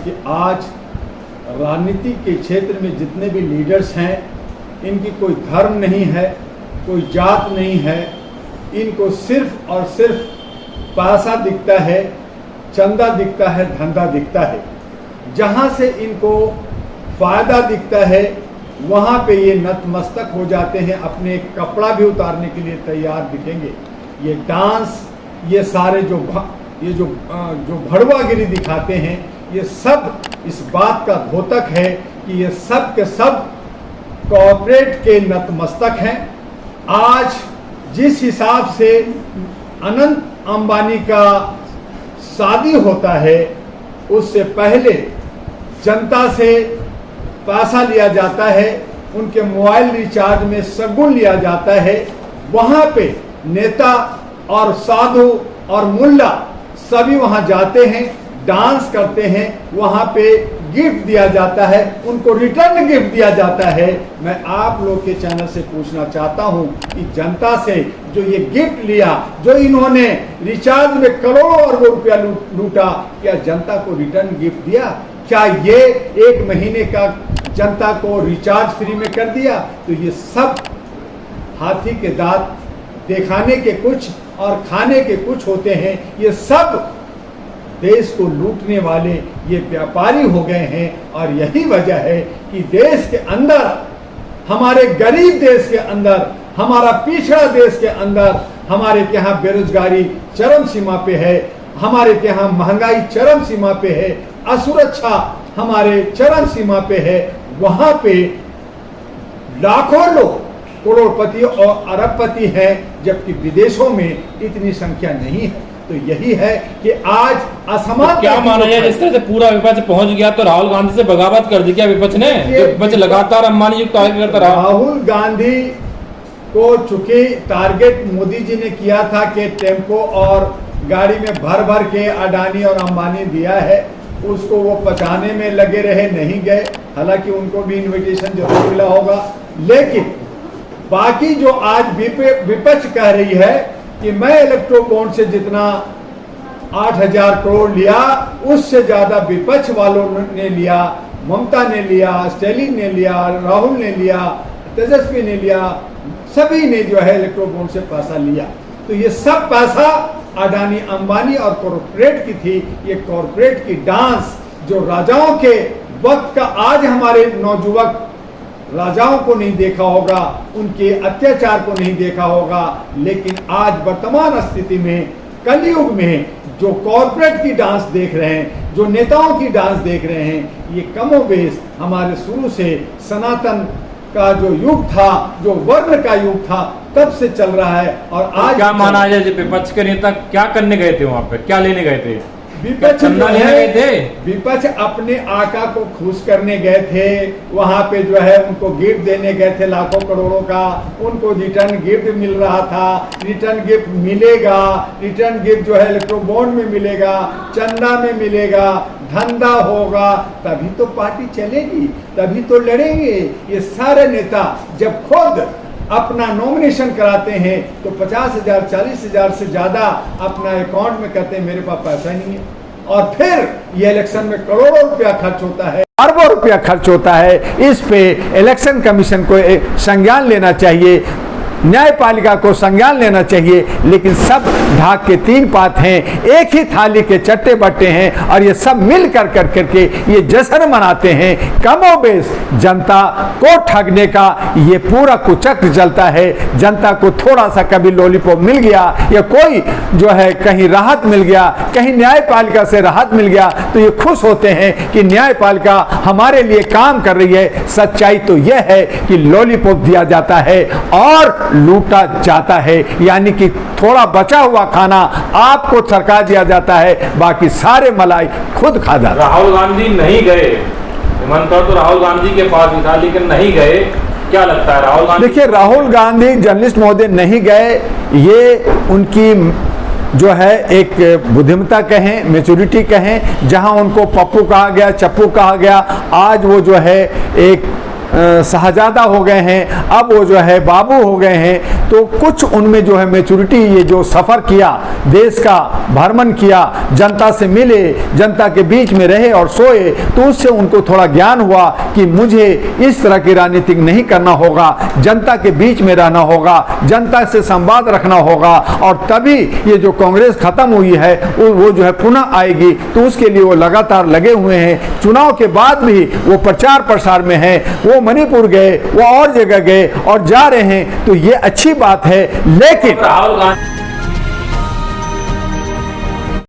कि आज राजनीति के क्षेत्र में जितने भी लीडर्स हैं, इनकी कोई धर्म नहीं है, कोई जात नहीं है, इनको सिर्फ और सिर्फ पैसा दिखता है, चंदा दिखता है, धंधा दिखता है। जहाँ से इनको फायदा दिखता है वहाँ पे ये नतमस्तक हो जाते हैं, अपने कपड़ा भी उतारने के लिए तैयार दिखेंगे। ये डांस, ये सारे जो भड़वागिरी दिखाते हैं, ये सब इस बात का द्योतक है कि ये सब के सब कॉर्पोरेट के नतमस्तक हैं। आज जिस हिसाब से अनंत अंबानी का शादी होता है, उससे पहले जनता से पैसा लिया जाता है, उनके मोबाइल रिचार्ज में सगुन लिया जाता है। वहाँ पे नेता और साधु और मुल्ला सभी वहाँ जाते हैं, डांस करते हैं, वहाँ पे गिफ्ट दिया जाता है, उनको रिटर्न गिफ्ट दिया जाता है। मैं आप लोग के चैनल से पूछना चाहता हूँ कि जनता से जो ये गिफ्ट लिया, जो इन्होंने रिचार्ज में करोड़ों अरबों रुपया लूटा, क्या जनता को रिटर्न गिफ्ट दिया? क्या ये 1 महीने का जनता को रिचार्ज फ्री में कर दिया? तो ये सब हाथी के दांत दिखाने के कुछ और खाने के कुछ होते हैं। ये सब देश को लूटने वाले ये व्यापारी हो गए हैं। और यही वजह है कि देश के अंदर, हमारे गरीब देश के अंदर, हमारा पिछड़ा देश के अंदर, हमारे के यहाँ बेरोजगारी चरम सीमा पे है, हमारे के यहाँ महंगाई चरम सीमा पे है, असुरक्षा हमारे चरम सीमा पे है। वहां पे लाखों लोग करोड़पति और अरबपति हैं, जबकि विदेशों में इतनी संख्या नहीं है। तो यही है कि आज असमानता, क्या माना जाए, जिस तरह से पूरा विपक्ष पहुंच गया तो राहुल गांधी से बगावत कर दी क्या विपक्ष ने? विपक्ष लगातार अंबानी युक्त आगे करता रहा। राहुल गांधी को चूंकि टारगेट मोदी जी ने किया था कि टेम्पो और गाड़ी में भर भर के अडानी और अंबानी दिया है, उसको वो पचाने में लगे रहे, नहीं गए। हालांकि उनको भी इनविटेशन जरूर मिला होगा। लेकिन बाकी जो आज विपक्ष कह रही है कि मैं इलेक्ट्रो बॉन्ड से जितना 8,000 करोड़ लिया, उससे ज्यादा विपक्ष वालों ने लिया, ममता ने लिया, स्टैलिन ने लिया, राहुल ने लिया, तेजस्वी ने लिया, सभी ने जो है इलेक्ट्रो बॉन्ड से पैसा लिया। तो ये सब पैसा अडानी अंबानी और कॉर्पोरेट की थी। ये कॉर्पोरेट की डांस जो राजाओं के वक्त का, आज हमारे नौजुवक राजाओं को नहीं देखा होगा, उनके अत्याचार को नहीं देखा होगा, लेकिन आज वर्तमान स्थिति में, कलयुग में जो कॉर्पोरेट की डांस देख रहे हैं, जो नेताओं की डांस देख रहे हैं, ये कमोबेश हमारे शुरू से सनातन का जो युग था, जो वर्ण का युग था, तब से चल रहा है। और आज क्या माना जाए, विपक्ष के नेता क्या करने गए थे वहां पे, क्या लेने गए थे? विपक्ष विपक्ष अपने आका को खुश करने गए थे। वहां पे जो है उनको गिफ्ट देने गए थे लाखों करोड़ों का, उनको रिटर्न गिफ्ट मिल रहा था। रिटर्न गिफ्ट मिलेगा, रिटर्न गिफ्ट जो है इलेक्ट्रो बॉन्ड में मिलेगा, चंदा में मिलेगा, धंधा होगा, तभी तो पार्टी चलेगी, तभी तो लड़ेंगे। ये सारे नेता जब खुद अपना नॉमिनेशन कराते हैं तो 50,000 40,000 से ज्यादा अपना अकाउंट में कहते हैं मेरे पास पैसा नहीं है, और फिर ये इलेक्शन में करोड़ों रुपया खर्च होता है, अरबों रुपया खर्च होता है। इस पे इलेक्शन कमीशन को संज्ञान लेना चाहिए, न्यायपालिका को संज्ञान लेना चाहिए। लेकिन सब ढाक के 3 पात हैं, एक ही थाली के चट्टे बट्टे हैं, और ये सब मिल कर करके ये जश्न मनाते हैं। कमोबेश जनता को ठगने का ये पूरा कुचक्र चलता है। जनता को थोड़ा सा कभी लॉलीपॉप मिल गया, या कोई जो है कहीं राहत मिल गया, कहीं न्यायपालिका से राहत मिल गया, तो ये खुश होते हैं कि न्यायपालिका हमारे लिए काम कर रही है। सच्चाई तो यह है कि लॉलीपॉप दिया जाता है और लूटा जाता है, यानी कि थोड़ा बचा हुआ खाना आपको सरकार दिया जाता है, बाकी सारे मलाई खुद खा जाता है। राहुल गांधी नहीं गए, हिमंत तो राहुल गांधी के पास था, लेकिन नहीं गए। क्या लगता है राहुल गांधी? देखिए, राहुल गांधी जर्नलिस्ट महोदय नहीं गए, ये उनकी जो है एक बुद्धिमत्ता कहें, मैच्योरिटी कहें। जहां उनको पप्पू कहा गया, चप्पू कहा गया, आज वो जो है एक शहजादा हो गए हैं, अब वो जो है बाबू हो गए हैं, तो कुछ उनमें जो है मैच्योरिटी, ये जो सफ़र किया, देश का भ्रमण किया, जनता से मिले, जनता के बीच में रहे और सोए, तो उससे उनको थोड़ा ज्ञान हुआ कि मुझे इस तरह की राजनीति नहीं करना होगा, जनता के बीच में रहना होगा, जनता से संवाद रखना होगा, और तभी ये जो कांग्रेस खत्म हुई है वो जो है पुनः आएगी। तो उसके लिए वो लगातार लगे हुए हैं। चुनाव के बाद भी वो प्रचार प्रसार में है, वो मणिपुर गए, वो और जगह गए और जा रहे हैं, तो ये अच्छी बात है। लेकिन राहुल गांधी